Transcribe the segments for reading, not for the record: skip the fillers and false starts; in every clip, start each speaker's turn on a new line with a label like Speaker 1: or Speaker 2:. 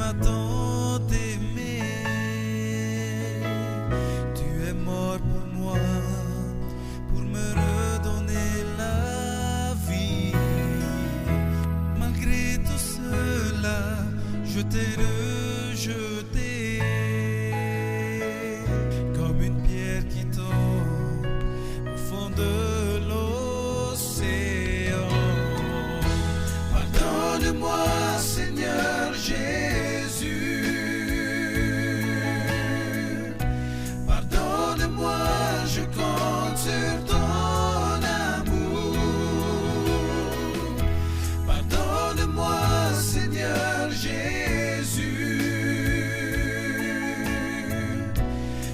Speaker 1: m'as tant aimé. Tu es mort pour moi, pour me redonner la vie. Malgré tout cela, je t'ai rejeté comme une pierre qui tombe au fond de l'océan. Pardonne-moi, Seigneur Jésus. Pardonne-moi, je compte sur ton amour. Pardonne-moi, Seigneur Jésus.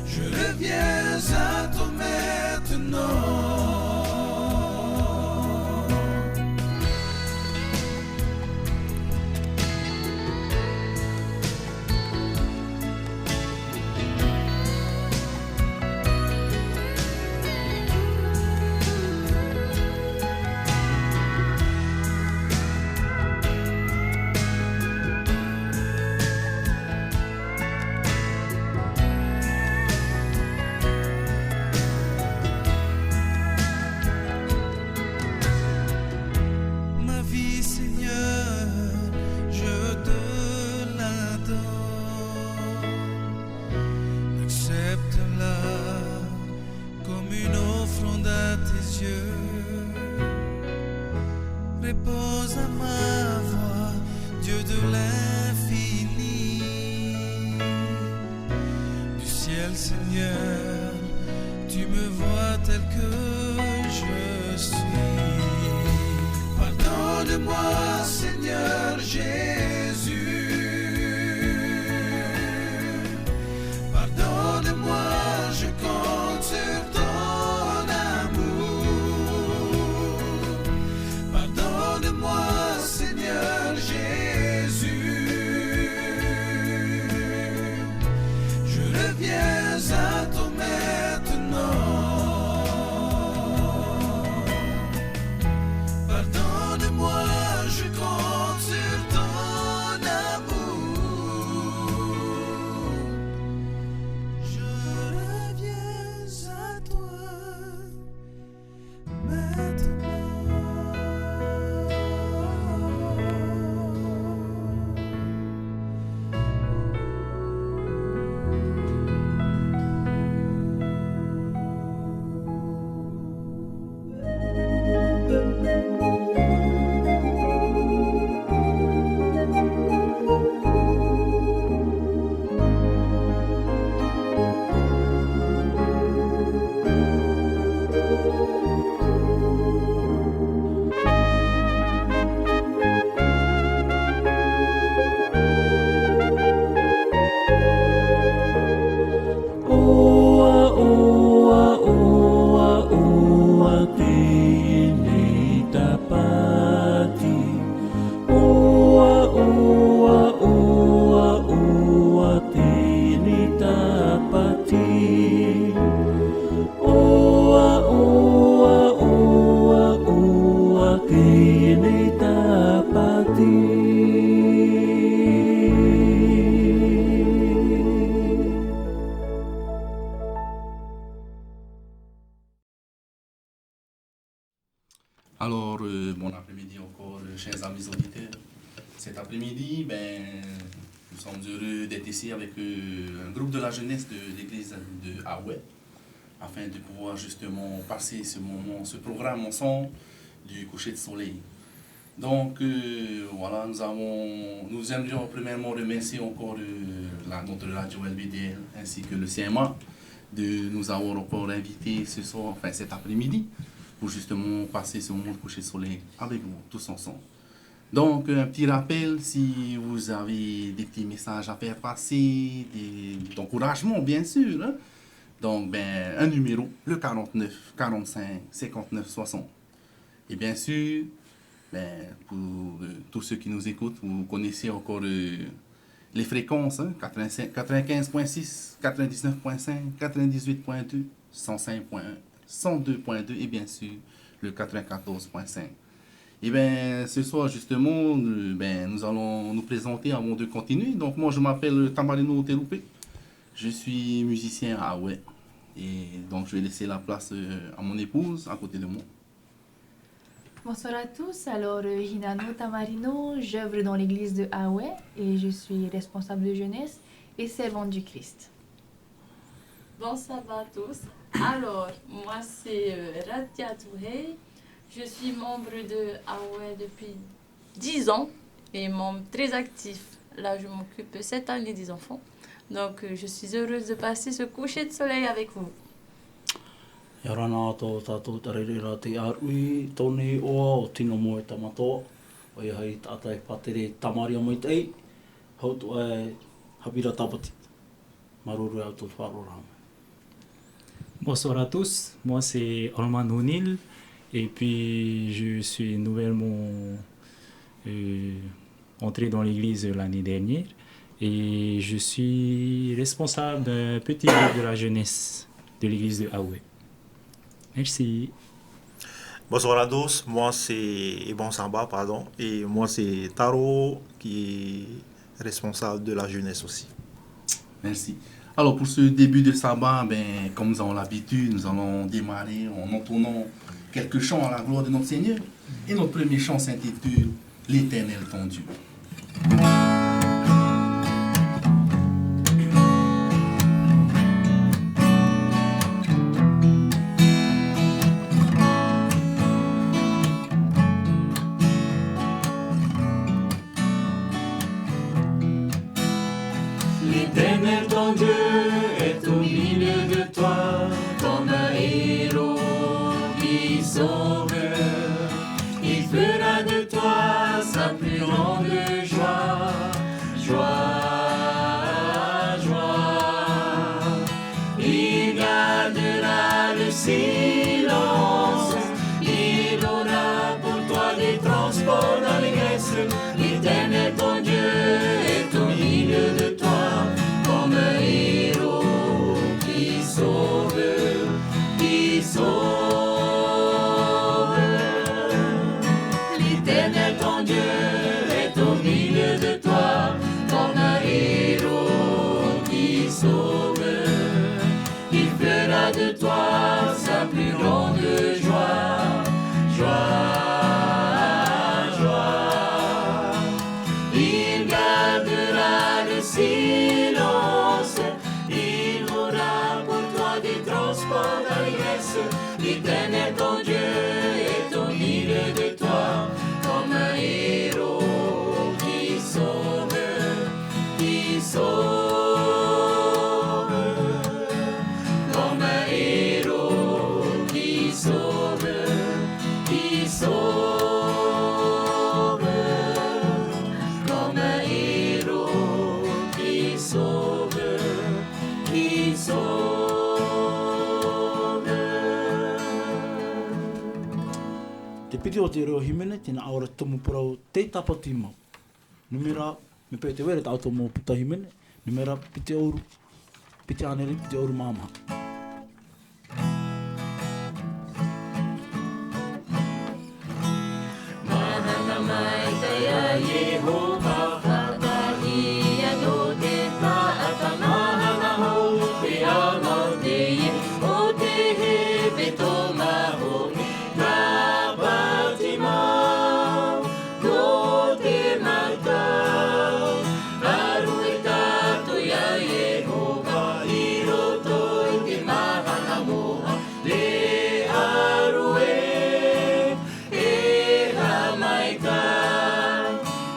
Speaker 1: Je reviens à toi maintenant. Ma vie, Seigneur, je te la donne. Accepte-la comme une offrande à tes yeux. Réponds à ma voix, Dieu de l'infini. Du ciel, Seigneur, tu me vois tel que je suis. Pardonne-moi, Seigneur Jésus. Pardonne-moi, je compte sur ton amour. Pardonne-moi, Seigneur Jésus. Je reviens à toi maintenant. Pardonne-moi, je compte sur ton amour. Je reviens à toi
Speaker 2: Alors, bon après-midi encore, chers amis auditeurs. Cet après-midi, nous sommes heureux d'être ici avec un groupe de la jeunesse de l'église de Haoué, afin de pouvoir justement passer ce moment, ce programme ensemble du coucher de soleil. Donc, voilà, nous aimerions premièrement remercier encore notre radio LBDL ainsi que le CMA de nous avoir encore invités ce soir, enfin cet après-midi, pour justement passer ce moment de coucher de soleil avec vous, tous ensemble. Donc, un petit rappel, si vous avez des petits messages à faire passer, d'encouragement, bien sûr. Hein? Donc, un numéro, le 49 45 59 60. Et bien sûr, pour tous ceux qui nous écoutent, vous connaissez encore les fréquences, hein? 95.6, 99.5, 98.2, 105.1, 102.2 et bien sûr le 94.5. Et bien, ce soir, justement, nous allons nous présenter avant de continuer. Donc, moi, je m'appelle Tamarino Terupe. Je suis musicien à Aoué. Et donc, je vais laisser la place à mon épouse à côté de moi.
Speaker 3: Bonsoir à tous, alors Hinano Tamarino, j'œuvre dans l'église de Haoué et je suis responsable de jeunesse et servante du Christ.
Speaker 4: Bonsoir à tous. Alors, moi c'est Radia Touhey. Je suis membre de Haoué depuis 10 ans et membre très actif. Là, je m'occupe cette année des enfants. Donc, je suis heureuse de passer ce coucher de soleil avec vous.
Speaker 5: Rana ato tātou tareira te arui, tōnei oa o tino moe tamatoa. O ia hei tātai patere tamaria mai tei, hautu ai hapira tapati. Maruru au tō wharorama.
Speaker 6: Bonsoir à tous, moi c'est Orman O'Neill et puis je suis nouvellement entré dans l'église l'année dernière et je suis responsable d'un petit groupe de la jeunesse de l'église de Haoué. Merci.
Speaker 7: Bonsoir à tous, moi c'est Ibon Samba, pardon, et moi c'est Taro qui est responsable de la jeunesse aussi.
Speaker 2: Merci. Alors, pour ce début de sabbat, comme nous avons l'habitude, nous allons démarrer en entonnant quelques chants à la gloire de notre Seigneur. Et notre premier chant s'intitule « L'Éternel ton Dieu ».
Speaker 8: L'Éternel ton Dieu est au milieu de toi, comme un héros qui sauve. Il fera de toi sa plus grande joie, joie, joie. Il gardera le silence, il aura pour toi des transports d'allégresse. L'Éternel ton Dieu est au milieu de toi, comme un héros qui sauve, qui sauve. L'Éternel ton Dieu est au milieu de toi, comme un héros qui sauve. Il fera de toi sa plus grande joie, joie, joie. Il gardera le silence, il aura pour toi des transports d'allégresse. L'Éternel ton Dieu est au milieu de toi, comme un héros qui sauve, qui sauve. Comme un héros qui sauve, qui sauve. Comme un héros qui sauve, qui sauve.
Speaker 5: Te piti o te reo himene, tēnā aora tomu parau te tapati mau. Numera, me pēr te wera ta auto mō puta himene, numera pite ouru, pite aneri, pite ouru māma.
Speaker 8: Mahana mai taia Yehova, Hatahia no te taata mahana hou, pe amau te ie, o te hepe tō mahoki, ka pati mau, no te matau, aru e tātou ia Yehova, i roto i te mahana moa, le aru e hamai kai,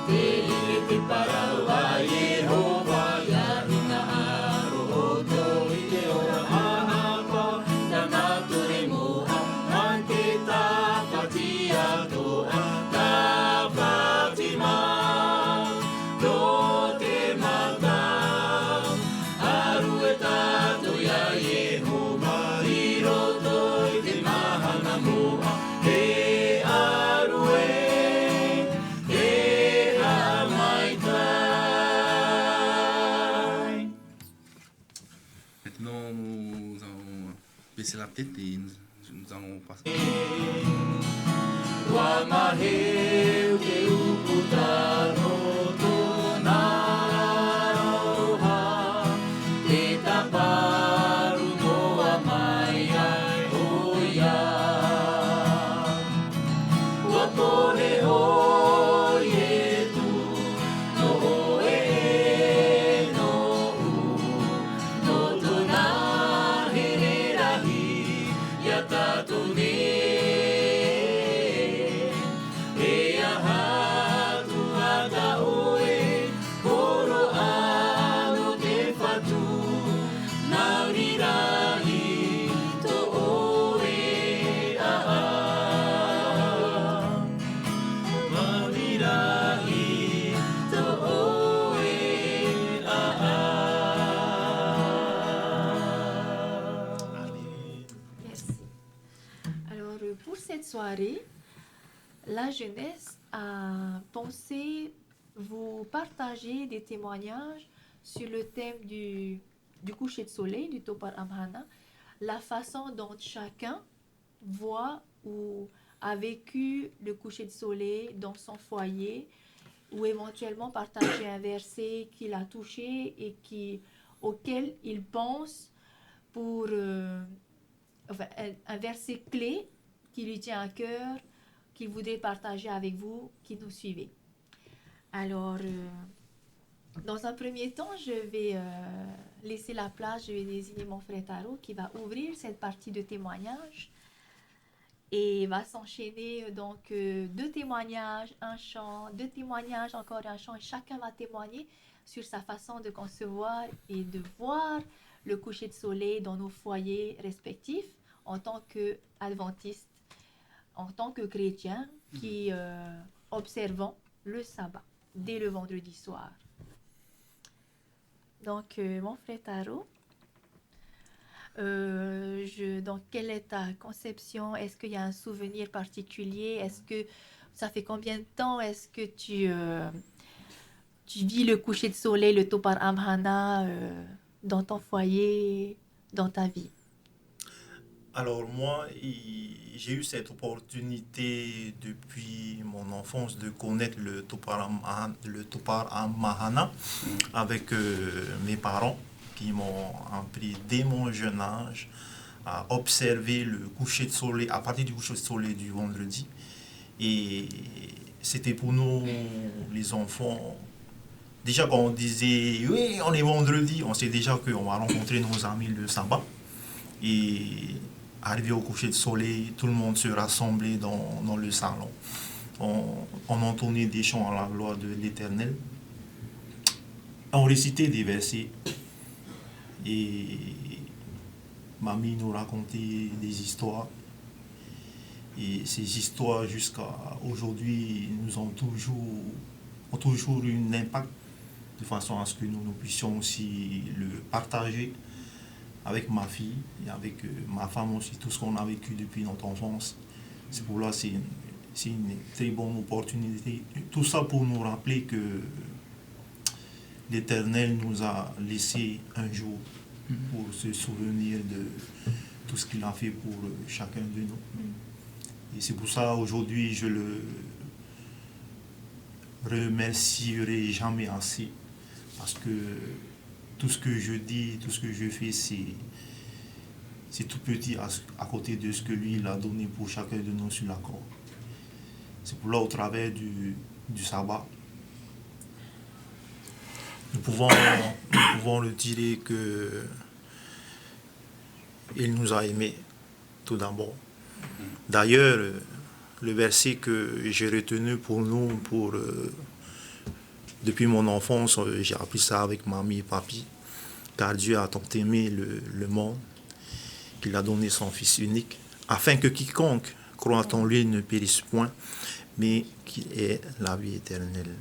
Speaker 8: te ile te parau a Yehova, ia hina aru hoto i te ora ahapa, ta nature moa, man te tāpati atoa, tāpati mau, no te matau, aru e tātou ia Yehova, i roto i te mahana moa, he aru e hamai kai.
Speaker 2: Maintenant, nous allons baisser la tête et nous allons passer.
Speaker 8: Ua maheu te uputaro tōna roha, te taparu noa mai ai oia. Ua pohe hoi e tu, no oe no u, no tōna here rahi, ia tātou ne.
Speaker 3: Cette soirée, la jeunesse a pensé vous partager des témoignages sur le thème du coucher de soleil, du Topar Amhana, la façon dont chacun voit ou a vécu le coucher de soleil dans son foyer, ou éventuellement partager un verset qu'il a touché et auquel il pense pour un verset clé qui lui tient à cœur, qu'il voudrait partager avec vous qui nous suivez. Alors, dans un premier temps, je vais laisser la place, je vais désigner mon frère Taro qui va ouvrir cette partie de témoignage et va s'enchaîner donc 2 témoignages, un chant, 2 témoignages, encore un chant, et chacun va témoigner sur sa façon de concevoir et de voir le coucher de soleil dans nos foyers respectifs en tant qu'adventistes, en tant que chrétiens qui observons le sabbat dès le vendredi soir. Donc, mon frère Taro, donc, quelle est ta conception? Est-ce qu'il y a un souvenir particulier? Est-ce que ça fait combien de temps est-ce que tu vis le coucher de soleil, le Topar Amhana, dans ton foyer, dans ta vie?
Speaker 7: Alors moi, j'ai eu cette opportunité depuis mon enfance de connaître le Topar Amhana avec mes parents qui m'ont appris dès mon jeune âge à observer le coucher de soleil, à partir du coucher de soleil du vendredi. Et c'était pour nous, les enfants, déjà quand on disait « oui, on est vendredi », on sait déjà qu'on va rencontrer nos amis le sabbat. Et arrivé au coucher de soleil, tout le monde se rassemblait dans le salon. On entonnait des chants à la gloire de l'Éternel. On récitait des versets. Et mamie nous racontait des histoires. Et ces histoires, jusqu'à aujourd'hui, nous ont toujours eu un impact, de façon à ce que nous puissions aussi le partager avec ma fille et avec ma femme aussi, tout ce qu'on a vécu depuis notre enfance. C'est pour là, c'est une très bonne opportunité. Tout ça pour nous rappeler que l'Éternel nous a laissé un jour pour se souvenir de tout ce qu'il a fait pour chacun de nous. Et c'est pour ça, aujourd'hui, je le remercierai jamais assez, parce que tout ce que je dis, tout ce que je fais, c'est tout petit à côté de ce que lui il a donné pour chacun de nous sur la croix. C'est pour là, au travers du sabbat, nous pouvons le dire que il nous a aimés tout d'abord. D'ailleurs, le verset que j'ai retenu pour nous, depuis mon enfance, j'ai appris ça avec mamie et papi, car Dieu a tant aimé le monde qu'il a donné son Fils unique, afin que quiconque croit en lui ne périsse point, mais qu'il ait la vie éternelle.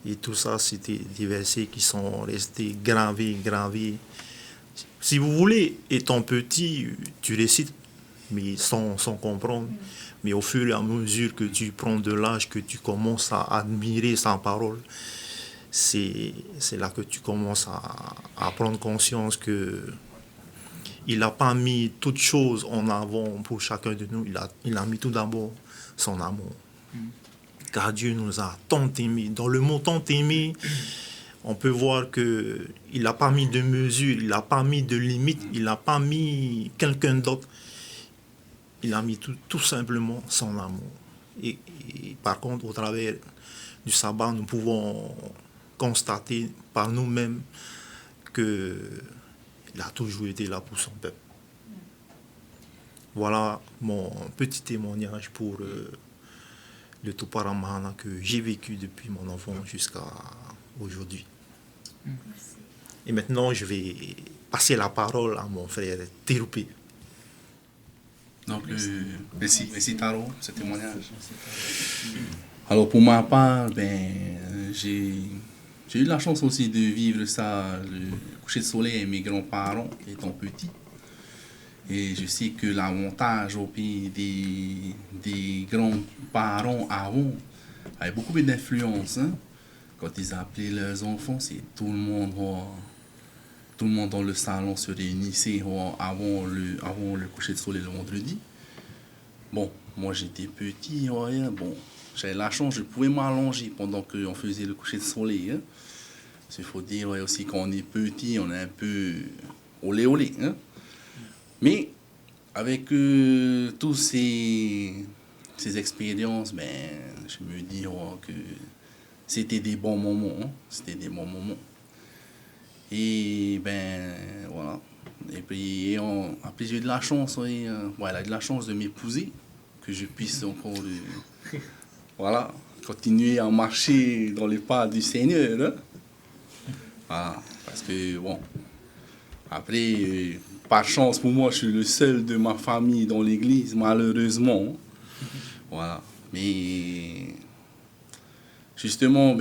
Speaker 7: Et tout ça, c'était des versets qui sont restés gravés. Si vous voulez, étant petit, tu récites, mais sans comprendre. Mais au fur et à mesure que tu prends de l'âge, que tu commences à admirer sa parole, c'est là que tu commences à prendre conscience que il n'a pas mis toutes choses en avant pour chacun de nous. Il a mis tout d'abord son amour. Car Dieu nous a tant aimés. Dans le mot tant aimé, on peut voir qu'il n'a pas mis de mesure, il n'a pas mis de limite, il n'a pas mis quelqu'un d'autre. Il a mis tout simplement son amour. Et par contre, au travers du sabbat, nous pouvons constater par nous-mêmes qu'il a toujours été là pour son peuple. Voilà mon petit témoignage pour le Tupara Mahana que j'ai vécu depuis mon enfance jusqu'à aujourd'hui. Et maintenant, je vais passer la parole à mon frère Terupé.
Speaker 2: Donc, merci Taro pour ce témoignage. Alors, pour ma part, j'ai eu la chance aussi de vivre ça, le coucher de soleil avec mes grands-parents étant petits. Et je sais que l'avantage au pays des grands-parents avant avait beaucoup d'influence. Hein? Quand ils appelaient leurs enfants, c'est tout le monde dans le salon se réunissait avant le coucher de soleil le vendredi. Bon, moi j'étais petit, ouais, bon, j'avais la chance, je pouvais m'allonger pendant qu'on faisait le coucher de soleil. Hein. Il faut dire ouais, aussi quand on est petit, on est un peu olé olé. Hein. Mais avec tous ces expériences, je me dis que c'était des bons moments. Hein. C'était des bons moments. Et voilà. Et puis après j'ai eu de la chance, elle a de la chance de m'épouser, que je puisse encore voilà, continuer à marcher dans les pas du Seigneur. Hein? Voilà, parce que bon, après, par chance pour moi, je suis le seul de ma famille dans l'église, malheureusement. Voilà, mais justement,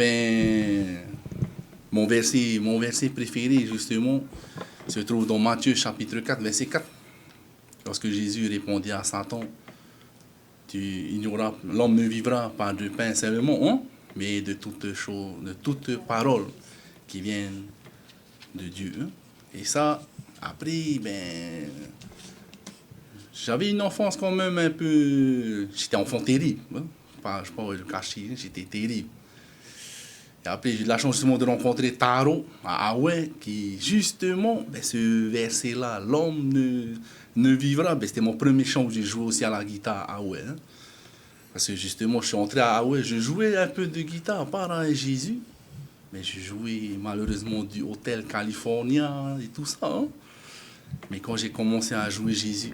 Speaker 2: mon verset préféré, justement, se trouve dans Matthieu chapitre 4, verset 4. Lorsque Jésus répondit à Satan, l'homme ne vivra pas de pain seulement, hein, mais de toute parole qui viennent de Dieu. Hein. Et ça, après, j'avais une enfance quand même un peu... J'étais enfant terrible. Hein. Je ne vais pas le cacher, j'étais terrible. Et après, j'ai eu de la chance justement de rencontrer Taro à Hawaï, qui justement, ce verset-là, l'homme ne vivra, c'était mon premier chant où j'ai joué aussi à la guitare à Hawaï. Hein. Parce que justement, je suis entré à Hawaï, je jouais un peu de guitare, pareil à Jésus, mais je jouais malheureusement du Hotel California et tout ça. Hein. Mais quand j'ai commencé à jouer Jésus,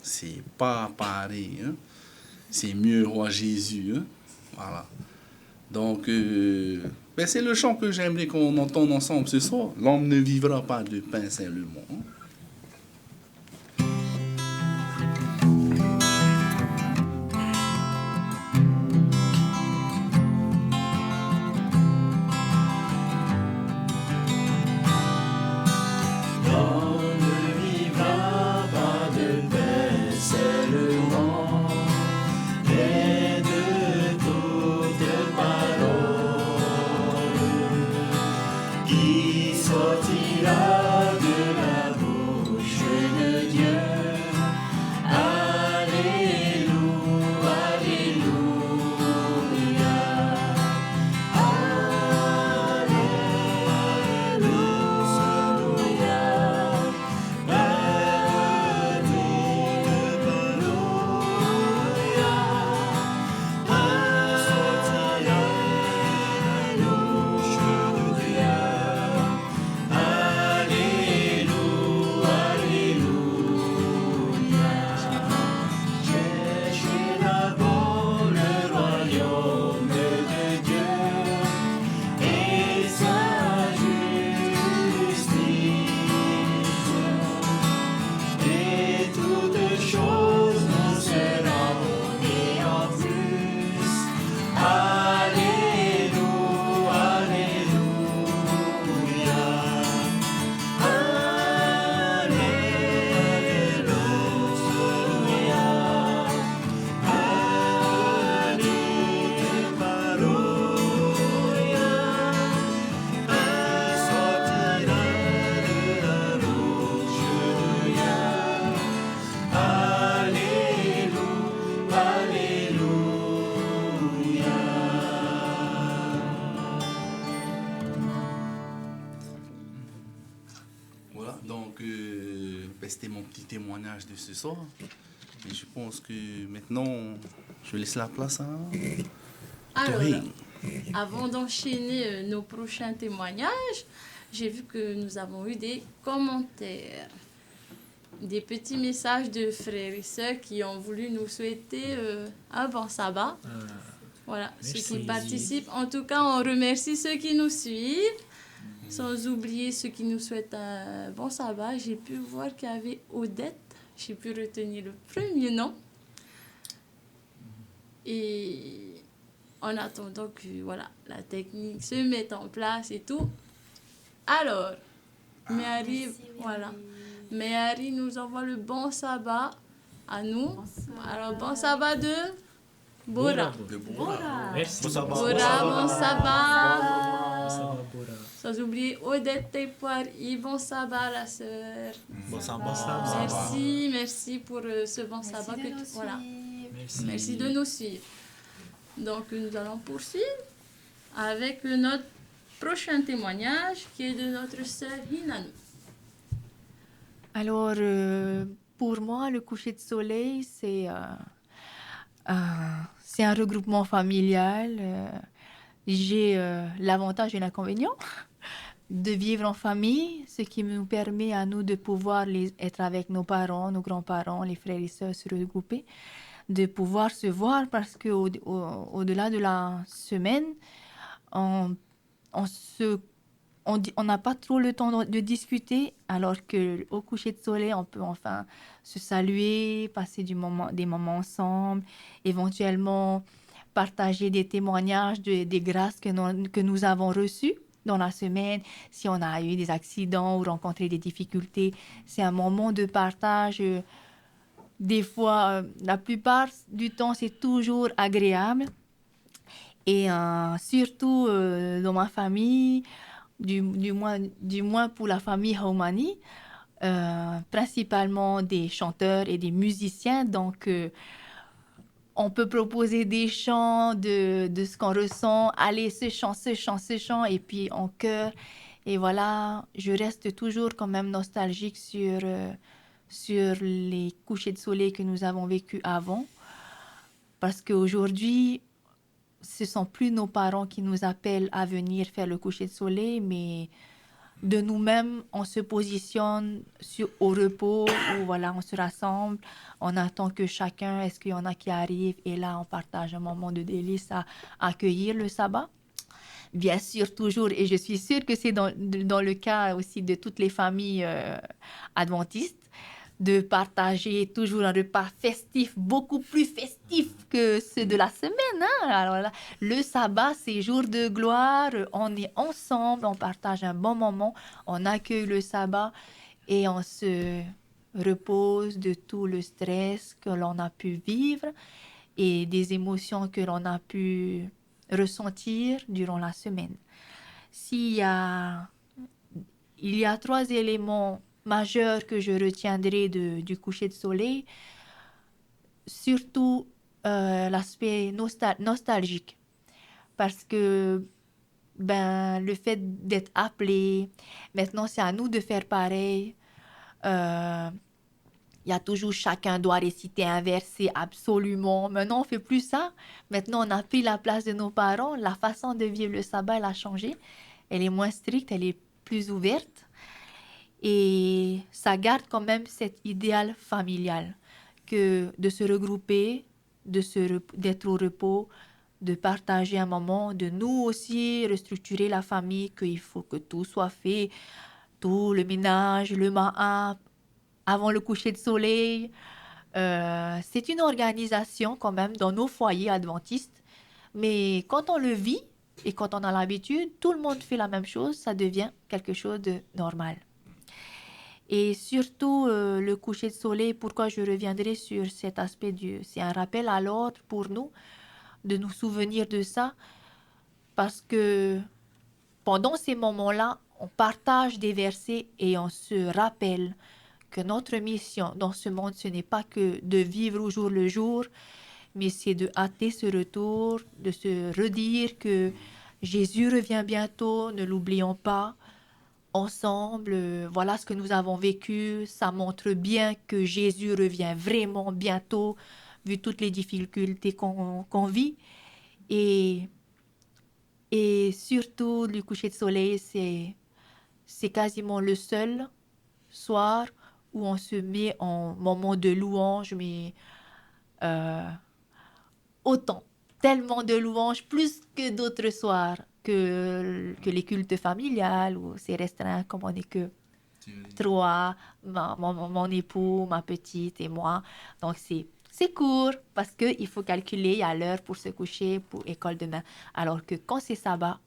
Speaker 2: c'est pas pareil. Hein. C'est mieux roi Jésus. Hein. Voilà. Donc, c'est le chant que j'aimerais qu'on entende ensemble ce soir. L'homme ne vivra pas de pain seulement.
Speaker 8: L'homme ne vivra pas de pain seulement, mais de toute parole qui sortira de la
Speaker 2: c'était mon petit témoignage de ce soir. Et je pense que maintenant, je laisse la place à
Speaker 4: Alors,
Speaker 2: Toré.
Speaker 4: avant d'enchaîner nos prochains témoignages, j'ai vu que nous avons eu des commentaires, des petits messages de frères et sœurs qui ont voulu nous souhaiter un bon sabbat. Voilà, ceux qui
Speaker 6: Merci.
Speaker 4: participent. En tout cas, on remercie ceux qui nous suivent, sans oublier ceux qui nous souhaitent un bon sabbat. J'ai pu voir qu'il y avait Odette. J'ai pu retenir le premier nom. Et en attendant que voilà, la technique se mette en place et tout. Alors, Mehari, voilà. Mehari nous envoie le bon sabbat à nous. Alors, bon sabbat de Bora.
Speaker 2: De Bora.
Speaker 6: Merci.
Speaker 7: Bon sabbat.
Speaker 4: Bora, bon sabbat.
Speaker 6: Ça va, Bora.
Speaker 4: Sans oublier Odette Tepoiri, bon sabbat la sœur.
Speaker 7: Bon sabbat.
Speaker 4: Merci pour ce bon sabbat.
Speaker 3: Merci de nous
Speaker 4: Voilà.
Speaker 3: suivre.
Speaker 6: Merci.
Speaker 4: Merci de nous suivre. Donc, nous allons poursuivre avec notre prochain témoignage qui est de notre sœur Hinanu.
Speaker 3: Alors, pour moi, le coucher de soleil, c'est un regroupement familial. J'ai l'avantage et l'inconvénient de vivre en famille, ce qui nous permet à nous de pouvoir être avec nos parents, nos grands-parents, les frères et sœurs, se regrouper, de pouvoir se voir parce qu'au-delà de la semaine, on n'a pas trop le temps de discuter, alors qu'au coucher de soleil, on peut enfin se saluer, passer des moments ensemble, éventuellement partager des témoignages des grâces que nous avons reçues dans la semaine. Si on a eu des accidents ou rencontré des difficultés, c'est un moment de partage. Des fois, la plupart du temps, c'est toujours agréable. Et surtout dans ma famille, du moins pour la famille Haumani, principalement des chanteurs et des musiciens. Donc, on peut proposer des chants de ce qu'on ressent. Allez, ce chant, et puis en chœur. Et voilà, je reste toujours quand même nostalgique sur les couchers de soleil que nous avons vécus avant. Parce qu'aujourd'hui, ce ne sont plus nos parents qui nous appellent à venir faire le coucher de soleil, mais de nous-mêmes, on se positionne au repos, où voilà, on se rassemble, on attend que chacun, est-ce qu'il y en a qui arrivent, et là, on partage un moment de délice à accueillir le sabbat. Bien sûr, toujours, et je suis sûre que c'est dans le cas aussi de toutes les familles adventistes, de partager toujours un repas festif, beaucoup plus festif que ceux de la semaine. Hein? Alors là, le sabbat, c'est jour de gloire, on est ensemble, on partage un bon moment, on accueille le sabbat et on se repose de tout le stress que l'on a pu vivre et des émotions que l'on a pu ressentir durant la semaine. Il y a 3 éléments majeur que je retiendrai du coucher de soleil, surtout l'aspect nostalgique. Parce que le fait d'être appelé, maintenant c'est à nous de faire pareil. Il y a toujours chacun doit réciter un verset absolument. Maintenant on ne fait plus ça. Maintenant on a pris la place de nos parents. La façon de vivre le sabbat, elle a changé. Elle est moins stricte, elle est plus ouverte. Et ça garde quand même cet idéal familial que de se regrouper, d'être au repos, de partager un moment, de nous aussi restructurer la famille, qu'il faut que tout soit fait, tout le ménage, le ma'a, avant le coucher de soleil. C'est une organisation quand même dans nos foyers adventistes, mais quand on le vit et quand on a l'habitude, tout le monde fait la même chose, ça devient quelque chose de normal. Et surtout, le coucher de soleil, pourquoi je reviendrai sur cet aspect c'est un rappel à l'ordre pour nous, de nous souvenir de ça, parce que pendant ces moments-là, on partage des versets et on se rappelle que notre mission dans ce monde, ce n'est pas que de vivre au jour le jour, mais c'est de hâter ce retour, de se redire que Jésus revient bientôt, ne l'oublions pas. ensemble. Voilà ce que nous avons vécu. Ça montre bien que Jésus revient vraiment bientôt, vu toutes les difficultés qu'on vit. Et, et surtout, le coucher de soleil, c'est quasiment le seul soir où on se met en moment de louange, mais autant, tellement de louanges, plus que d'autres soirs, que les cultes familiales, où c'est restreint, comme on n'est que trois, mon époux, ma petite et moi. Donc, c'est court, parce qu'il faut calculer à l'heure pour se coucher, pour école demain. Alors que quand c'est sabbat,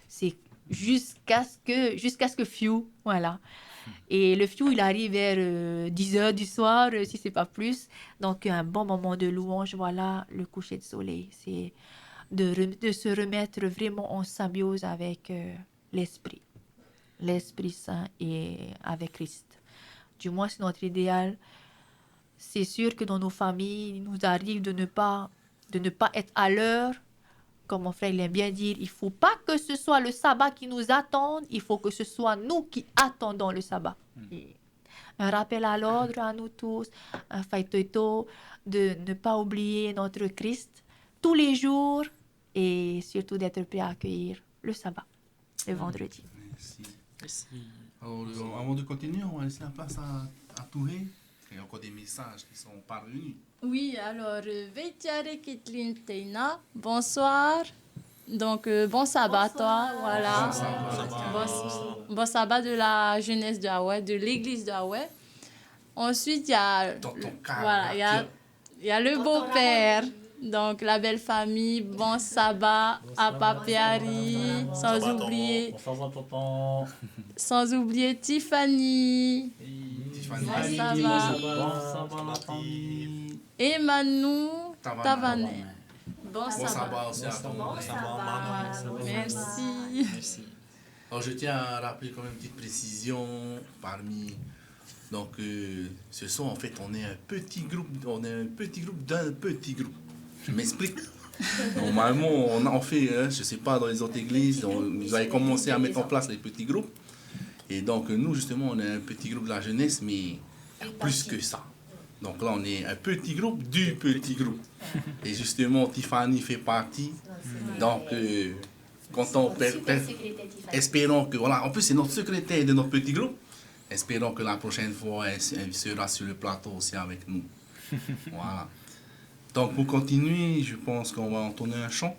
Speaker 3: c'est jusqu'à ce que fiou, voilà. Et le fiou, il arrive vers 10 heures du soir, si c'est pas plus. Donc, un bon moment de louange, voilà, le coucher de soleil. C'est de se remettre vraiment en symbiose avec l'Esprit Saint et avec Christ. Du moins, c'est notre idéal. C'est sûr que dans nos familles, il nous arrive de ne pas être à l'heure. Comme mon frère l'aime bien dire, il ne faut pas que ce soit le sabbat qui nous attende, il faut que ce soit nous qui attendons le sabbat. Et un rappel à l'ordre à nous tous, un faitoito, de ne pas oublier notre Christ tous les jours et surtout d'être prêt à accueillir le sabbat, le vendredi.
Speaker 2: Merci.
Speaker 6: Merci.
Speaker 2: Alors, avant de continuer, on va laisser la place à Touré. Il y a encore des messages qui sont parvenus.
Speaker 4: Oui, alors, Veitiare Kitlin Teina, bonsoir. Donc, bon sabbat à toi, voilà.
Speaker 2: Bon sabbat.
Speaker 4: Bon sabbat de la jeunesse de Hawaï, de l'église de Hawaï. Ensuite, il y a, voilà, il y a le beau-père, donc la belle famille, bon sabbat à Papiari, sans oublier Tiffany.
Speaker 2: Tiffany.
Speaker 4: Et Manu Tavane. Bon
Speaker 2: Bon
Speaker 4: sabbat.
Speaker 2: sabbat aussi à toi.
Speaker 4: Merci.
Speaker 2: Alors, je tiens à rappeler quand même une petite précision parmi. Donc, ce soir, en fait, on est un petit groupe d'un petit groupe. Je m'explique. Normalement, on fait, je ne sais pas, dans les autres églises, vous avez commencé à mettre en place les petits groupes. Et donc, nous, justement, on est un petit groupe de la jeunesse, mais plus que ça. Donc là, on est un petit groupe du petit groupe. Et justement, Tiffany fait partie. Donc, quand on espérons que, voilà, en plus, c'est notre secrétaire de notre petit groupe. Espérons que la prochaine fois, elle sera sur le plateau aussi avec nous. Voilà. Donc, pour continuer, je pense qu'on va entonner un chant.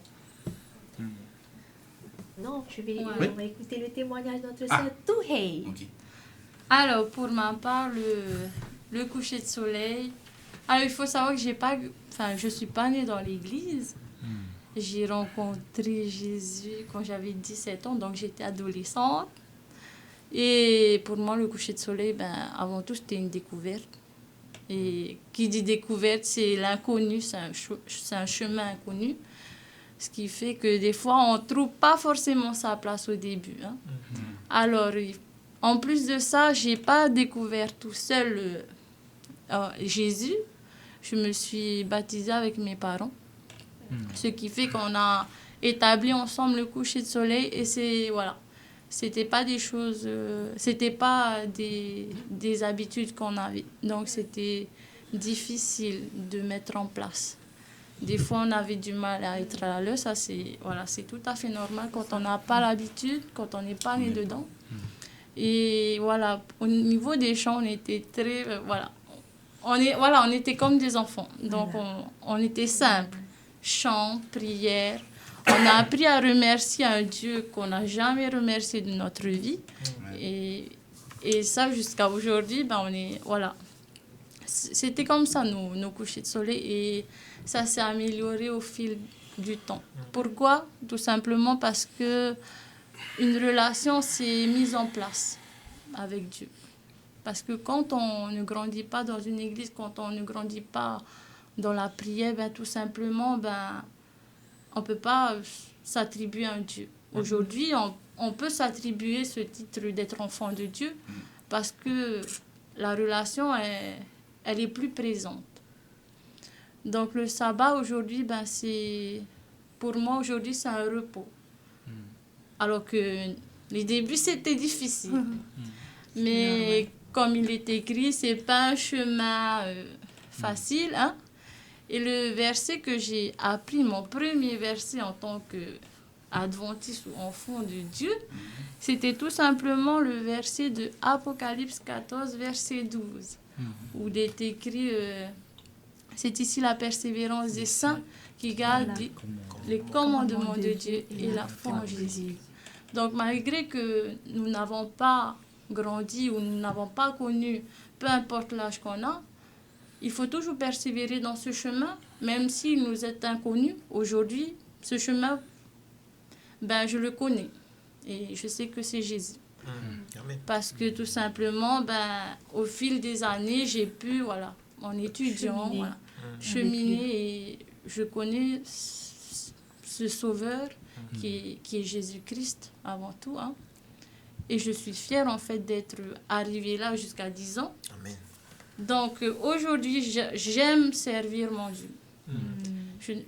Speaker 3: Non,
Speaker 4: Ouais.
Speaker 3: on va écouter le témoignage de notre sœur Touhei.
Speaker 2: Ok.
Speaker 4: Alors, pour ma part, le coucher de soleil. Alors, il faut savoir que je suis pas née dans l'église. J'ai rencontré Jésus quand j'avais 17 ans, donc j'étais adolescente. Et pour moi, le coucher de soleil, avant tout, c'était une découverte. Et qui dit découverte, c'est l'inconnu, c'est un chemin inconnu. Ce qui fait que des fois, on ne trouve pas forcément sa place au début. Hein. Alors, en plus de ça, je n'ai pas découvert tout seul Jésus. Je me suis baptisée avec mes parents. Ce qui fait qu'on a établi ensemble le coucher de soleil. Et c'était pas des choses, c'était pas des habitudes qu'on avait. Donc, c'était difficile de mettre en place. Des fois, on avait du mal à être à l'heure. Ça, c'est tout à fait normal quand on n'a pas l'habitude, quand on n'est pas né dedans. Et voilà, au niveau des chants, on était très... on était comme des enfants. Donc, on était simple. Chant, prière. On a appris à remercier un Dieu qu'on n'a jamais remercié de notre vie. Et ça, jusqu'à aujourd'hui, c'était comme ça, nos couchers de soleil. Et ça s'est amélioré au fil du temps. Pourquoi? Tout simplement parce que une relation s'est mise en place avec Dieu. Parce que quand on ne grandit pas dans une église, quand on ne grandit pas dans la prière, tout simplement, on ne peut pas s'attribuer un Dieu. Aujourd'hui, on peut s'attribuer ce titre d'être enfant de Dieu parce que la relation, elle est plus présente. Donc le sabbat, aujourd'hui, pour moi, aujourd'hui, c'est un repos. Alors que Les débuts, c'était difficile. Mais comme il est écrit, c'est pas un chemin facile. Hein? Et le verset que j'ai appris, mon premier verset en tant qu'adventiste ou enfant de Dieu, c'était tout simplement le verset de Apocalypse 14, verset 12, où il est écrit c'est ici la persévérance des saints qui gardent les commandements de Dieu et la foi en Jésus. Donc, malgré que nous n'avons pas grandi ou nous n'avons pas connu, peu importe l'âge qu'on a, il faut toujours persévérer dans ce chemin, même s'il nous est inconnu. Aujourd'hui, ce chemin, ben, je le connais. Et je sais que c'est Jésus. Parce que tout simplement, ben, au fil des années, j'ai pu, voilà, en étudiant, cheminer et je connais ce Sauveur qui est Jésus-Christ avant tout. Hein. Et je suis fière en fait d'être arrivée là jusqu'à 10 ans.
Speaker 7: Amen.
Speaker 4: Donc aujourd'hui, j'aime servir mon Dieu.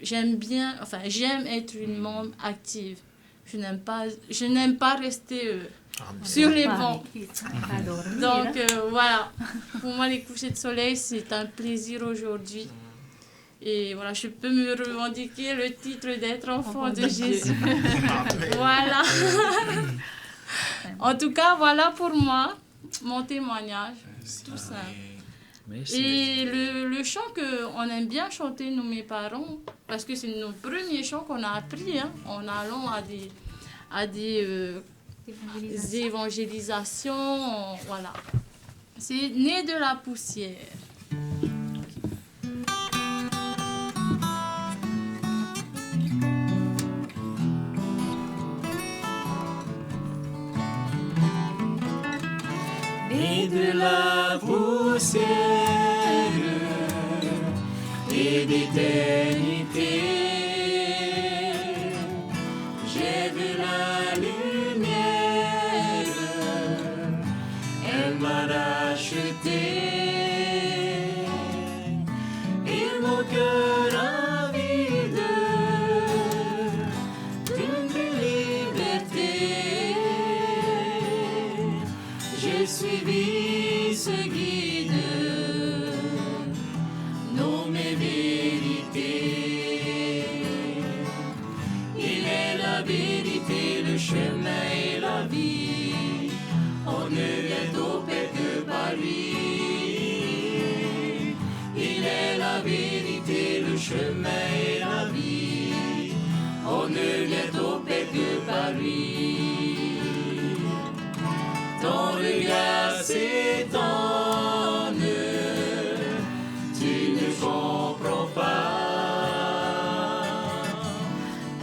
Speaker 4: J'aime bien, enfin j'aime être une membre active. Je n'aime pas rester sur les bancs. Donc voilà, pour moi les couchers de soleil c'est un plaisir aujourd'hui. Et voilà, je peux me revendiquer le titre d'être enfant de Jésus. Voilà. En tout cas, voilà pour moi mon témoignage. Tout simple.
Speaker 6: Merci.
Speaker 4: Et le chant qu'on aime bien chanter, nous, mes parents, parce que c'est nos premiers chants qu'on a appris hein, en allant à des évangélisations. Voilà. C'est né de la poussière.
Speaker 8: Né de la poussière et d'éternité, j'ai vu la lumière, elle m'a racheté, et mon cœur avide d'une liberté. J'ai suivi ce guide, nommé vérité. Il est la vérité, le chemin et la vie. On ne vient au Père que par lui. Il est la vérité, le chemin et la vie. On ne vient au Père que par lui. Ton regard s'étonne, tu ne comprends pas.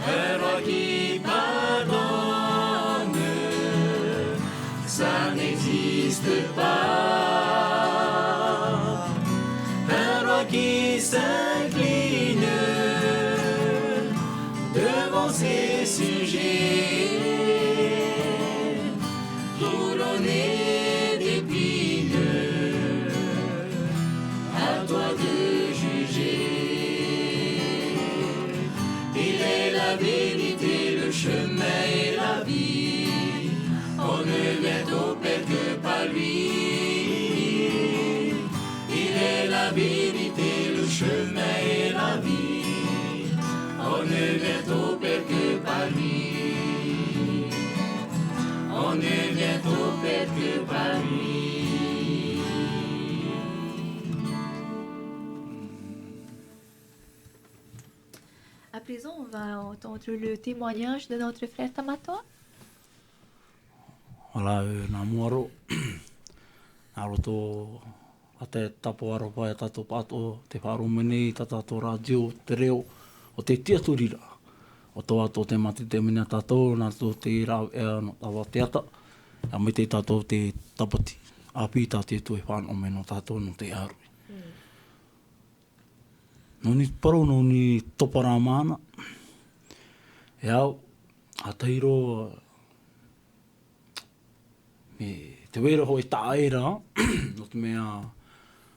Speaker 8: Un roi qui pardonne, ça n'existe pas. Un roi qui s'incline devant ses sujets. Couronné d'épines, à toi de juger. Il est la vérité, le chemin et la vie. On ne vient au Père que par lui. Il est la vérité, le chemin et la vie. On ne vient au Père que par lui. On ne vient au Père que par lui.
Speaker 3: À présent, on va entendre le témoignage de notre frère Tamatoa.
Speaker 5: Ala nā muaro, nā roto a te tapo aropa e tato pato, te wharumene, ta tato radio, te reo, o te tiaturira. O toa tō te mati te mina tato, nā tō te rau ea no tawa te ata, a me te tato te tapati. A pita te tue whāno me no tato no te arui. No ni paro, no ni topara mana. E au, a teiro, me te wera hoi tāera, no te mea,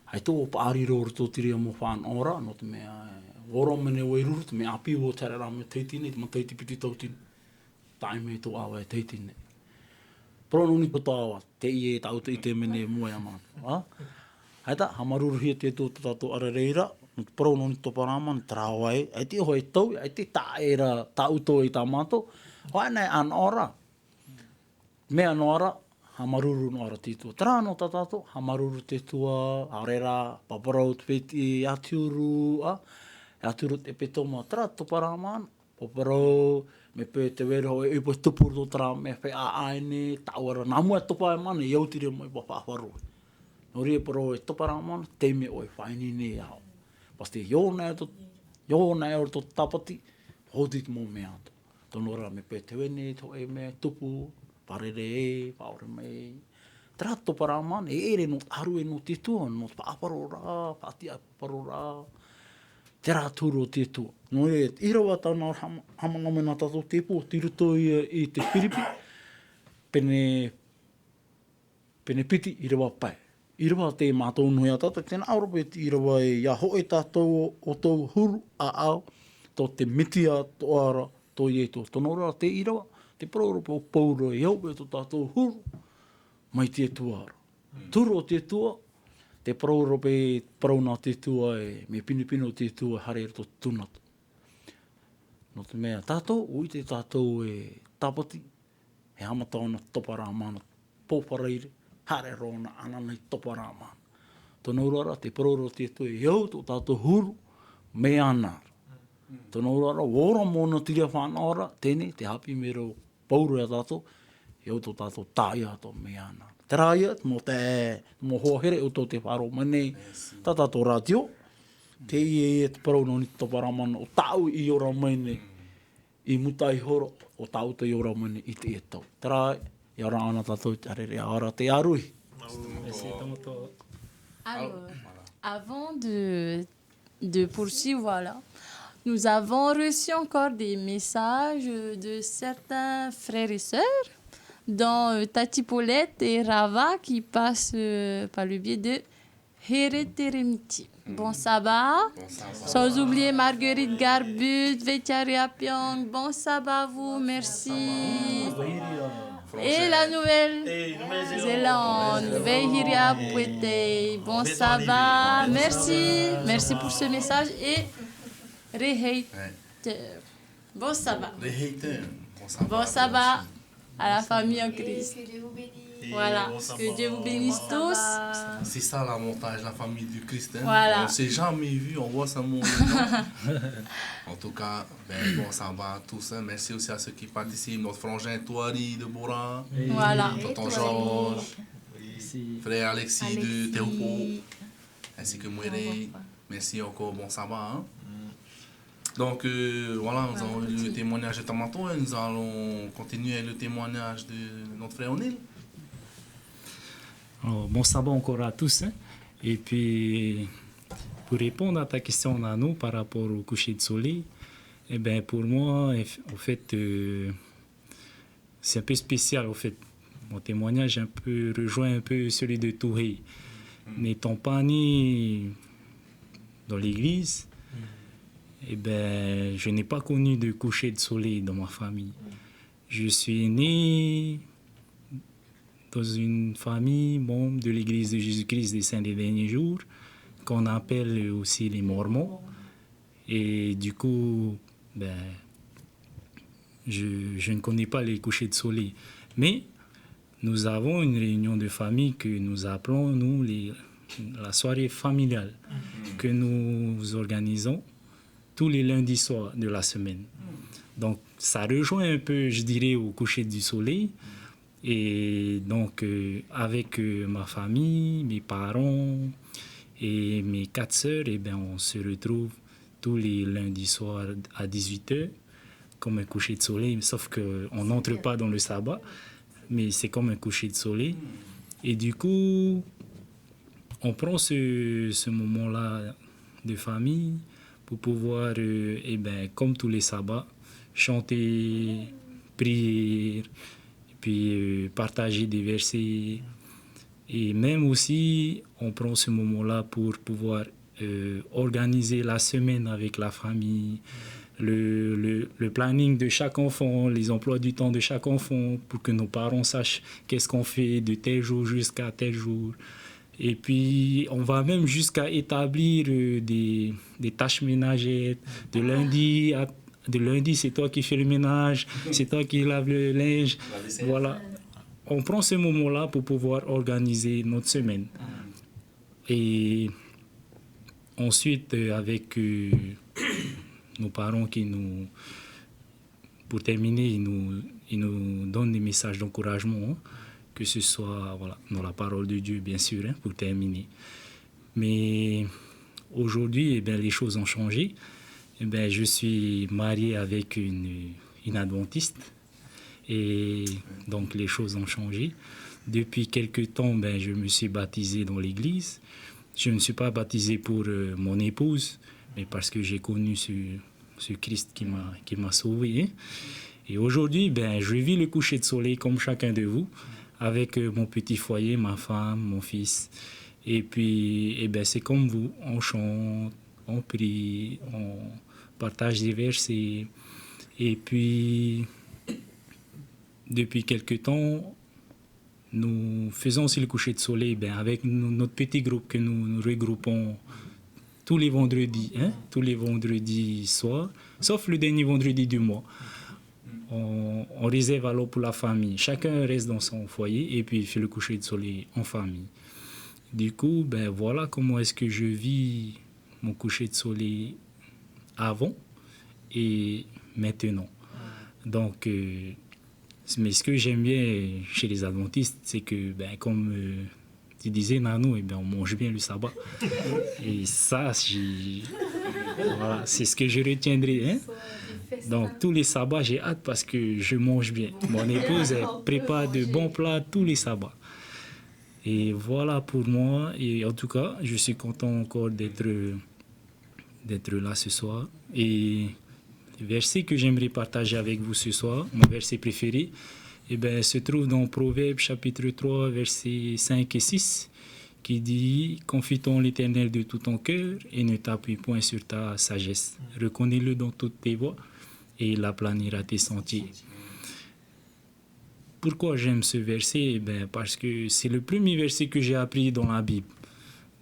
Speaker 5: hai tō pāriro tō tiria mo whāna ora, no te mea, oro mene wairuru, te mea api o tarara me teitine, te ma teiti piti tautine, taime tō awa e teitine. Prono ni putawa, te i e tauta i te mene mua ia mātua. Haita, hamaruruhia te tō tātou arareira, no te prono ni toparama, ni trawa e, ai te hoi tau, ai te tā e ra tauto i tā mātou, hoi nei an ora, mea no ora, hamaruru no ora te tua. Tera no tā tātou, hamaruru te tua, haurera, paparau te peti, atiuru, atiuru te petoma, tera toparama, paparau, me pē te wera hoi upo tupuru tō tera me whai āaine, tāwara, nā mua topa e mana, i autiri mai whawharoi. No ria paro e topara mana, te me oi whaini ne au. Pas te yōna e o tō tapati, hoti te mō mea ato. Tono rā me pē te wene, tō e mea tupu, parere e, paore mei. Tera topara mana, e ere no aru e no te tua, no te paaparo rā, pātia paro rā. Tera tūro te tua. No e, irawa tāna hamanga mena tātou te pō, tiruto i te piripi, pene piti, irawa pai. Irawa te mātou nui a tātou, tēnā arope te irawa e ia hoe tātou o tō huru a au, tō te mitia tō ara, tō i e tō tonora, te irawa, te prorope o pauro e au e tō tātou huru, mai te tuara. Turo te tua, te prorope prauna te tua e me pinipino te tua hare tō tunatu. No te mea tātou, ui te tātou e tapati, he hamataona topara mana, pōpareire, hare rona ananei topara mana. Tōna urara, te proro te tua e au tō tātou huru, me anara. Tōna urara, wora mōna tiria whanara, tēne, te hapi mero pauru e tātou, e au tō tātou tāia tō me anara. Te rāia, mō hohere o tō te wharo mane, tā tātou rātio, te ie te parau ni topara mana, o tāu i ora mene, i mutai horo, o tāu te i ora mene i te etau. Te rāia, i ora ana tātou te arere, ora te arui.
Speaker 4: Alors, avant de poursuivre, voilà, nous avons reçu encore des messages de certains frères et sœurs, dont Tati Paulette et Rava qui passent par le biais de Hereteremiti. Bon sabbat. Sans oublier Marguerite Garbut, Vetiaria Pyong. Bon sabbat à vous, merci. Et la Nouvelle-Zélande, Veihiria Puete. Bon sabbat, merci. Merci pour ce message. Et Reheiter. Bon sabbat. Bon sabbat à la famille en Christ.
Speaker 3: Que Dieu vous bénisse.
Speaker 4: Voilà, que Dieu vous bénisse tous.
Speaker 2: C'est ça l'avantage, la famille du Christ. Hein?
Speaker 4: Voilà.
Speaker 2: On ne s'est jamais vu, on voit ça mon En tout cas, bon sabbat à tous. Hein? Merci aussi à ceux qui participent. Notre frangin Touari de Bora,
Speaker 4: Voilà.
Speaker 2: tonton Georges, frère Alexis de Théopo, ainsi que Mouéré. Merci encore, bon sabbat. Hein? Donc voilà, nous avons eu le témoignage de Tamato et nous allons continuer le témoignage de notre frère O'Neill.
Speaker 6: Alors, bon sabbat encore à tous. Hein. Et puis, pour répondre à ta question, Nano, par rapport au coucher de soleil, eh ben, pour moi, en fait, c'est un peu spécial. En fait. Mon témoignage rejoint un peu celui de Touhé. N'étant pas né dans l'église, eh ben, je n'ai pas connu de coucher de soleil dans ma famille. Je suis né dans une famille membre de l'Église de Jésus-Christ des Saints des Derniers Jours, qu'on appelle aussi les Mormons. Et du coup, ben, je ne connais pas les couchers de soleil. Mais nous avons une réunion de famille que nous appelons, nous, la soirée familiale, que nous organisons tous les lundis soirs de la semaine. Donc, ça rejoint un peu, je dirais, au coucher du soleil. Et donc, avec ma famille, mes parents et mes 4 sœurs, eh bien, on se retrouve tous les lundis soirs à 18h, comme un coucher de soleil, sauf qu'on n'entre pas dans le sabbat, mais c'est comme un coucher de soleil. Et du coup, on prend ce moment-là de famille pour pouvoir, eh bien, comme tous les sabbats, chanter, prier, puis partager des versets. Et même aussi, on prend ce moment-là pour pouvoir organiser la semaine avec la famille, le planning de chaque enfant, les emplois du temps de chaque enfant, pour que nos parents sachent qu'est-ce qu'on fait de tel jour jusqu'à tel jour. Et puis, on va même jusqu'à établir des tâches ménagères. De lundi, c'est toi qui fais le ménage, c'est toi qui laves le linge. Voilà. On prend ce moment-là pour pouvoir organiser notre semaine. Et ensuite, avec nos parents pour terminer, ils nous donnent des messages d'encouragement, hein, que ce soit dans la parole de Dieu, bien sûr, hein, pour terminer. Mais aujourd'hui, les choses ont changé. Je suis marié avec une adventiste. Et donc les choses ont changé. Depuis quelque temps, je me suis baptisé dans l'église. Je ne suis pas baptisé pour mon épouse, mais parce que j'ai connu ce Christ qui m'a sauvé. Hein. Et aujourd'hui, je vis le coucher de soleil comme chacun de vous, avec mon petit foyer, ma femme, mon fils. Et puis, c'est comme vous, on chante, on prie, on partage des versets. Et puis, depuis quelque temps, nous faisons aussi le coucher de soleil avec notre petit groupe que nous regroupons tous les vendredis, hein, tous les vendredis soirs, sauf le dernier vendredi du mois. On réserve alors pour la famille. Chacun reste dans son foyer et puis fait le coucher de soleil en famille. Du coup, voilà comment est-ce que je vis mon coucher de soleil avant et maintenant. Donc, mais ce que j'aime bien chez les adventistes, c'est que, comme tu disais, Nano, on mange bien le sabbat. Et ça, voilà, c'est ce que je retiendrai. Hein? Donc, tous les sabbats, j'ai hâte parce que je mange bien. Mon épouse, elle prépare de bons plats tous les sabbats. Et voilà pour moi. Et en tout cas, je suis content encore d'être là ce soir. Et le verset que j'aimerais partager avec vous ce soir, mon verset préféré, se trouve dans Proverbes chapitre 3, versets 5 et 6, qui dit « Confie en l'Éternel de tout ton cœur et ne t'appuie point sur ta sagesse. Reconnais-le dans toutes tes voies et il aplanira tes sentiers. » Pourquoi j'aime ce verset? Parce que c'est le premier verset que j'ai appris dans la Bible.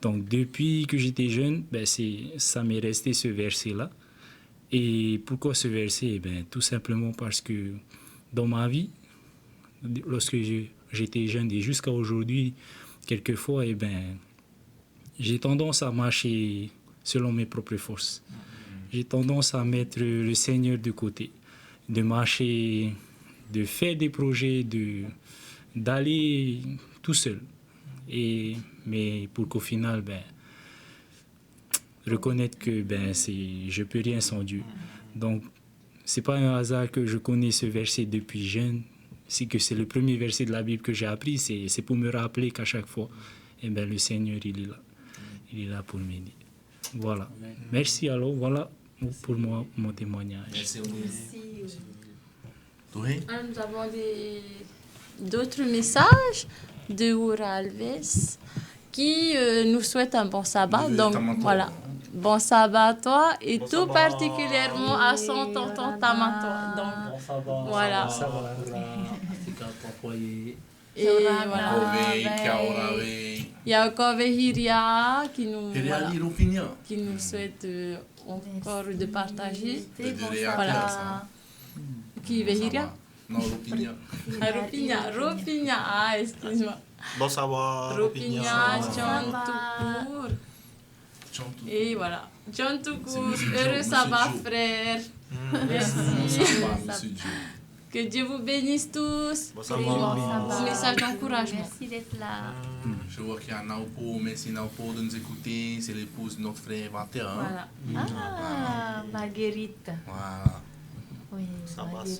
Speaker 6: Donc depuis que j'étais jeune, ça m'est resté ce verset-là. Et pourquoi ce verset? Tout simplement parce que dans ma vie, lorsque j'étais jeune et jusqu'à aujourd'hui, quelquefois, j'ai tendance à marcher selon mes propres forces. J'ai tendance à mettre le Seigneur de côté, de marcher, de faire des projets, d'aller tout seul. Mais pour qu'au final, reconnaître que je peux rien sans Dieu. Donc, c'est pas un hasard que je connais ce verset depuis jeune. C'est que c'est le premier verset de la Bible que j'ai appris. C'est pour me rappeler qu'à chaque fois, le Seigneur, il est là. Il est là pour m'aider. Voilà. Merci alors. Voilà pour moi, mon témoignage.
Speaker 2: Merci.
Speaker 4: Nous avons d'autres messages de Oura Alves qui nous souhaite un bon sabbat. Donc, voilà. Bon sabbat à toi et bon tout sabbat. Particulièrement à son tonton Tamato. Donc,
Speaker 5: bon sabbat,
Speaker 4: voilà. Et voilà. Il y a encore Hiria qui nous souhaite encore de partager. Voilà. Qui est Hiria?
Speaker 2: Non, Ropinha.
Speaker 4: Ropinha. Ah, excuse-moi.
Speaker 7: Bon savoir.
Speaker 4: Ropinha, John Toukour. Et voilà. John Toukour, heureux sabbat, frère. Merci. Que Dieu vous bénisse tous.
Speaker 7: Bon sabbat.
Speaker 4: Message d'encouragement.
Speaker 3: Merci d'être là.
Speaker 2: Je vois qu'il y a Naopo. Merci Naopo de nous écouter. C'est l'épouse de notre frère 21.
Speaker 4: Voilà.
Speaker 3: Ah, Marguerite.
Speaker 2: Voilà.
Speaker 3: Oui,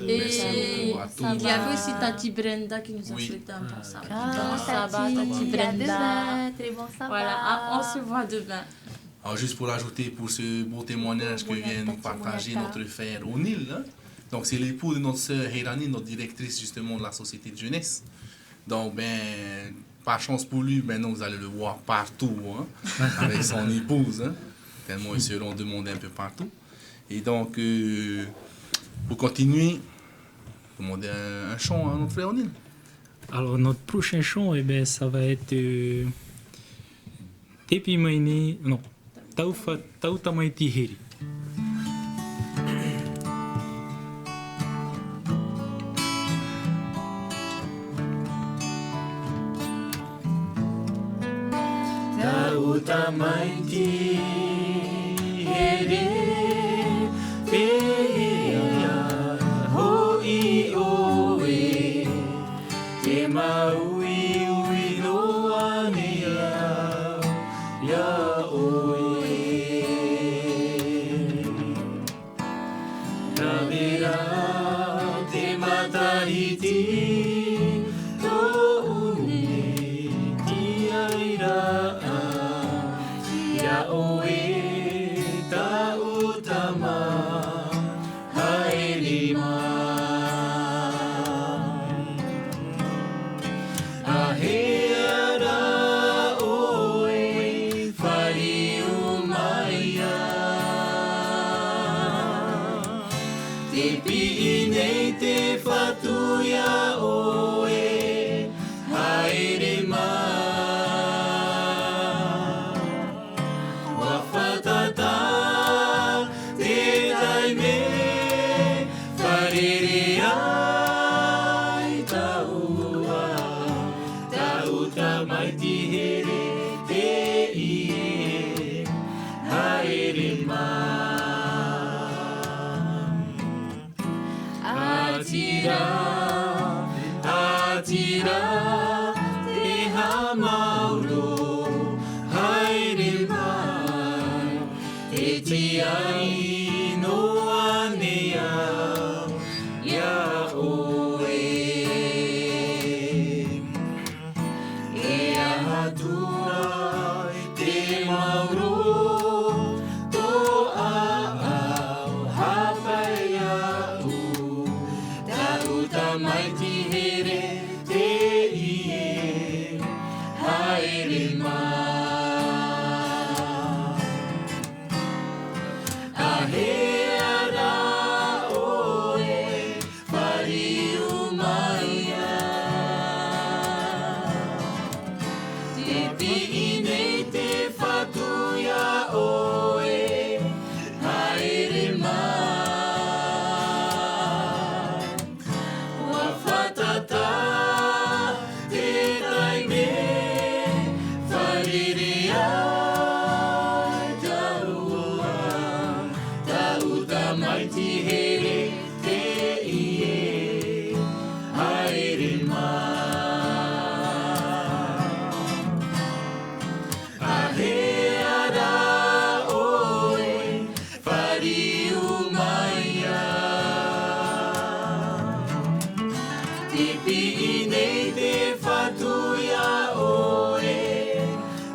Speaker 4: Et il y avait aussi Tati Brenda qui nous a souhaité un bon sabbat. Bon sabbat, Tati Brenda.
Speaker 3: Très bon sabbat.
Speaker 4: Voilà, on se voit demain.
Speaker 2: Alors, juste pour ajouter, pour ce beau témoignage que vient nous partager notre frère O'Neill, hein? Donc c'est l'époux de notre sœur Hirani, notre directrice justement de la société de jeunesse. Donc, par chance pour lui, maintenant vous allez le voir partout, hein? Avec son épouse, hein? Tellement ils seront demandés un peu partout. Et donc, pour continuer, demander un chant à notre frère O'Neill.
Speaker 6: Alors, notre prochain chant, eh ben, ça va être Tepi Maini, non, Tauta Maiti Hiri.
Speaker 8: Tauta maiti here Peia hoi oe Te maui ui no anea Ya oe Tawera te matahiti To une ti aira Ya oe ta utama haerima Aheara oe whari umaia Te pi'i nei te whatuia oe haerima Whawhatata te taime wharere ai taua Tauta maiti here te ie haere Atira, atira te hamauro haere mai Te tiai no anea ia oe E ahatua te mauro To au hapai au Tauta maiti here te ie haere Aheara oe whari umaia Te pi'i nei te whatuia oe haere Whawhatata te taime wharere ai taua Tauta maiti here te ie haere Aheara oe whari umaia Te pi'i nei te whatuia oe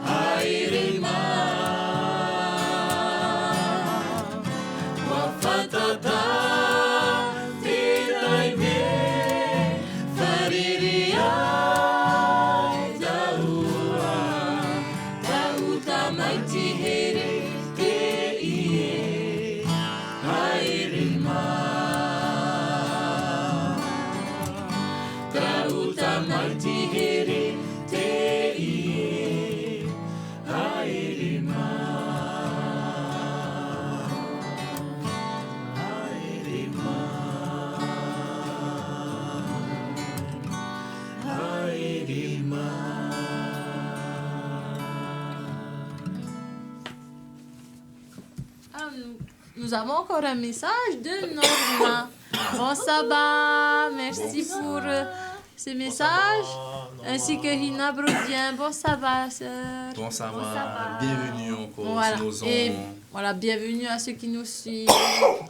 Speaker 8: haere Whawhatata te taime wharere ai taua Tauta maiti here te ie haere Tauta maiti here te ie haere
Speaker 4: Alors, nous avons encore un message de Norma. Bon sabbat, merci pour ce message. Ainsi que Hina Brodien. Bon sabbat, sœur.
Speaker 2: Bon, ça va.
Speaker 3: sabbat.
Speaker 2: Bienvenue encore
Speaker 4: Voilà.
Speaker 2: sur nos
Speaker 4: Et
Speaker 2: ondes.
Speaker 4: voilà, bienvenue à ceux qui nous suivent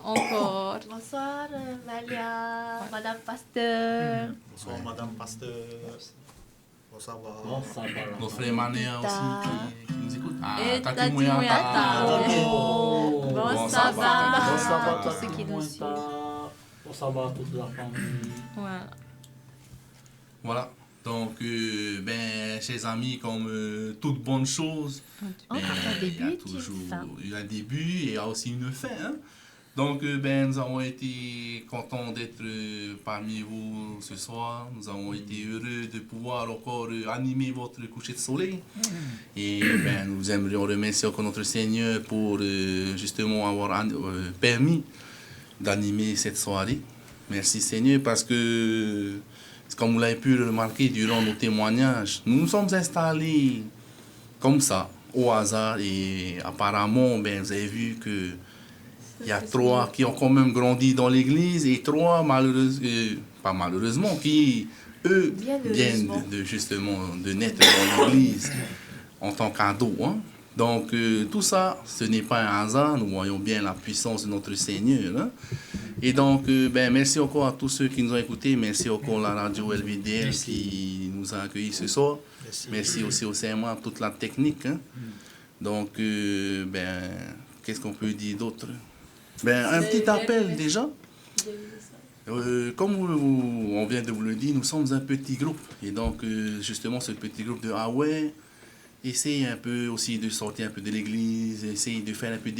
Speaker 4: encore.
Speaker 3: Bonsoir, Malia, Madame Pasteur.
Speaker 7: Bonsoir, Madame Pasteur. Bonsoir.
Speaker 5: Bon sabbat.
Speaker 2: Notre frère Manéa aussi qui nous écoute.
Speaker 4: Et
Speaker 2: Tati
Speaker 4: Tati
Speaker 2: Mouyata.
Speaker 4: Mouyata.
Speaker 5: Oh.
Speaker 4: Bon
Speaker 2: Bon
Speaker 4: sabbat.
Speaker 2: sabbat.
Speaker 5: Bon sabbat
Speaker 3: tous ceux qui nous suivent.
Speaker 5: Bon sabbat à toute la famille.
Speaker 4: Voilà.
Speaker 2: Voilà. Donc, chers amis, comme toute bonne chose,
Speaker 3: Un
Speaker 2: il y a
Speaker 3: début, une
Speaker 2: toujours
Speaker 3: fin.
Speaker 2: il y a un début et il y a aussi une fin. Hein? Donc, nous avons été contents d'être parmi vous ce soir. Nous avons été heureux de pouvoir encore animer votre coucher de soleil. Et nous aimerions remercier encore notre Seigneur pour justement avoir permis d'animer cette soirée. Merci Seigneur parce que, comme vous l'avez pu remarquer durant nos témoignages, nous nous sommes installés comme ça, au hasard. Et apparemment, vous avez vu que il y a 3 qui ont quand même grandi dans l'église et 3 pas malheureusement, qui eux viennent justement de naître dans l'église en tant qu'ados. Hein. Donc tout ça, ce n'est pas un hasard, nous voyons bien la puissance de notre Seigneur. Hein. Et donc merci encore à tous ceux qui nous ont écoutés, merci encore à la radio LVDL qui nous a accueillis ce soir. Merci aussi au CMA, toute la technique. Hein. Donc qu'est-ce qu'on peut dire d'autre? Un petit appel déjà. Comme on vient de vous le dire, nous sommes un petit groupe. Et donc, justement, ce petit groupe de Hawaï essaye un peu aussi de sortir un peu de l'église, essaye de faire un peu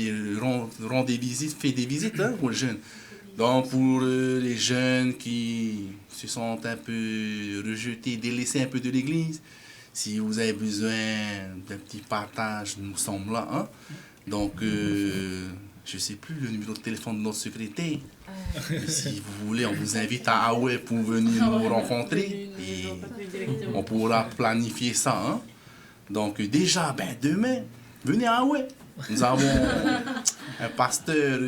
Speaker 2: rendre des visites, faire des visites pour les jeunes. Donc, pour les jeunes qui se sentent un peu rejetés, délaissés un peu de l'église, si vous avez besoin d'un petit partage, nous sommes là. Hein? Donc, je ne sais plus le numéro de téléphone de notre secrétaire. Si vous voulez, on vous invite à Hawaï pour venir nous rencontrer et on pourra planifier ça. Hein? Donc déjà, demain, venez à Hawaï. Nous avons un pasteur,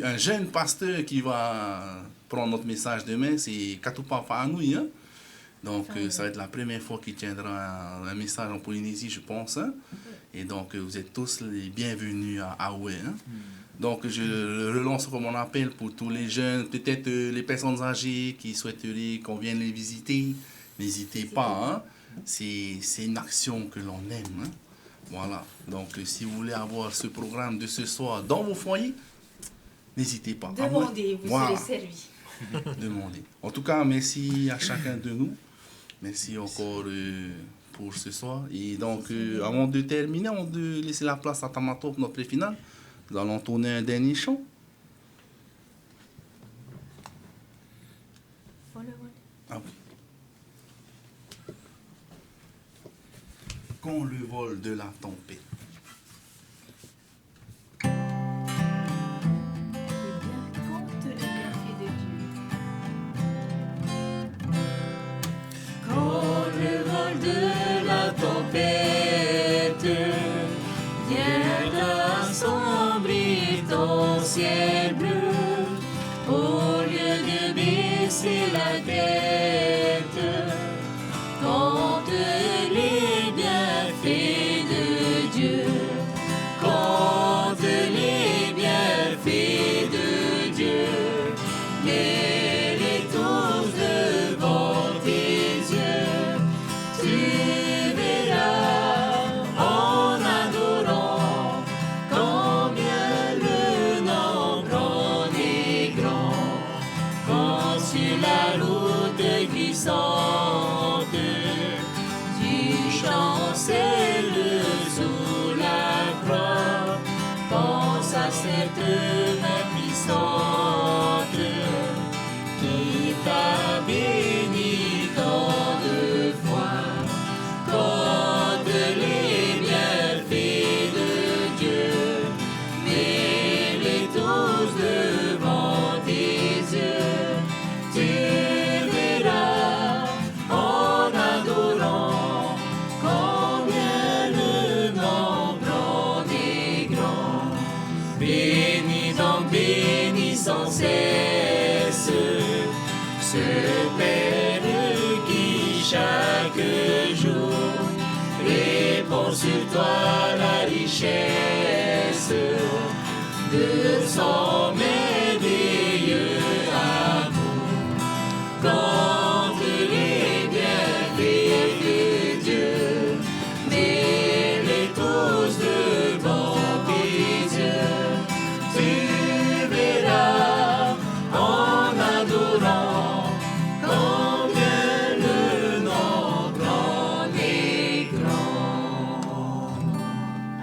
Speaker 2: un jeune pasteur qui va prendre notre message demain. C'est Katupa Fa'anui. Hein? Donc ça va être la première fois qu'il tiendra un message en Polynésie, je pense. Hein? Et donc, vous êtes tous les bienvenus à Hawaï. Hein? Donc, je relance comme on appelle pour tous les jeunes, peut-être les personnes âgées qui souhaiteraient qu'on vienne les visiter. N'hésitez pas. Hein? C'est une action que l'on aime. Hein? Voilà. Donc, si vous voulez avoir ce programme de ce soir dans vos foyers, n'hésitez pas.
Speaker 3: Demandez, vous serez servis.
Speaker 2: Demandez. En tout cas, merci à chacun de nous. Merci encore pour ce soir. Et donc, avant de terminer, avant de laisser la place à Tamato pour notre finale, nous allons tourner un dernier chant. Ah oui. Quand le vol de la tempête.
Speaker 8: Quand le vol de la tempête vient assombrir ton ciel bleu, au lieu de baisser la tête, compte les bienfaits de Dieu, compte les bienfaits de Dieu, mets-les tous devant tes yeux, tu verras en adorant combien le nombre en est grand, quand sur la route glissante tu chancelles sous la croix, pense à cette main puissante qui t'a béni tant de fois, compte les bienfaits de Dieu, mets-les tous devant tes yeux, tu verras en adorant combien le nombre en est grand. Bénis donc, bénis sans cesse ce Père qui chaque jour répand sur toi la richesse de son merveilleux amour. Compte les bienfaits de Dieu, mets-les tous devant tes yeux, tu verras en adorant combien le nombre en est grand.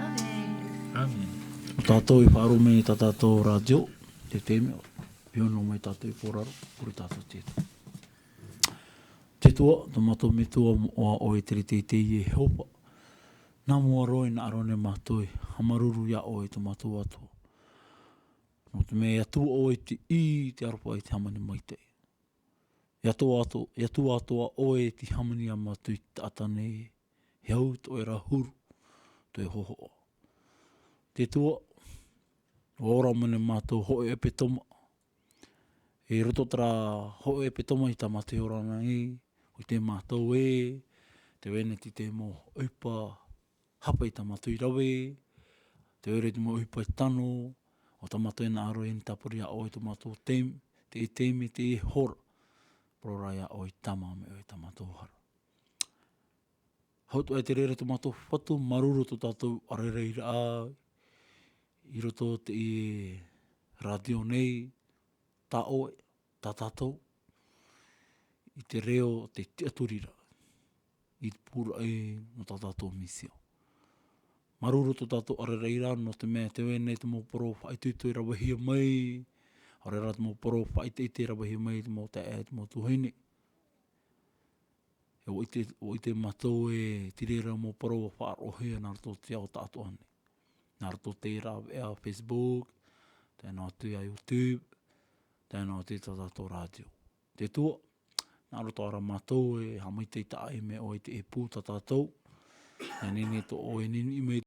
Speaker 3: Amen.
Speaker 6: Amen.
Speaker 5: Tātou I whaaro me tā tātou radio. te teme o piono mai tātou i poraro, puri tātou tētā. Te toa, tō mātou me toa o e tere te i e heopa. Nā mua roi na arone mātou e hamaruru ia o e tō mātou atua. Nō te mea atua o e te i te aropa e te hamani mai te. Ia tua atua o e te hamani a mātou i tātane he au to e rahuru to e hoho. Te tua, o ora mene mātou hoe e pe toma. E roto tara hoe e pe toma i ta mate orana o te mātou te wene te mo upa hapa i ta mātou i rawe, te were te mo upa i tano, o ta mātou ena aro ni tapuri a o i ta mātou te teme te hora, prorai a o i tama me o i ta mātou hara. Hautu ai te rere te mātou whatu, maruru to tātou arereira a, i roto te radio nei, tā oe, tā tātou, i te reo te tiaturira, i te pura no tā tātou misio. Maruru to tātou arereira, no te mea te wene te mō poro whaitutui rawahia mai, arera te mō poro whaitutui rawahia mai te mō te te mō tuhine. O i te mātou e tirera mō poro wa whaarohia nā rato te ao tātou ane. Nā rato te rā ea Facebook, tēnā tu a YouTube, tēnā te tātou radio. Te tua, nā rato ara mātou e hamai te tae me o i te e pū tātou, e nini to o e nini me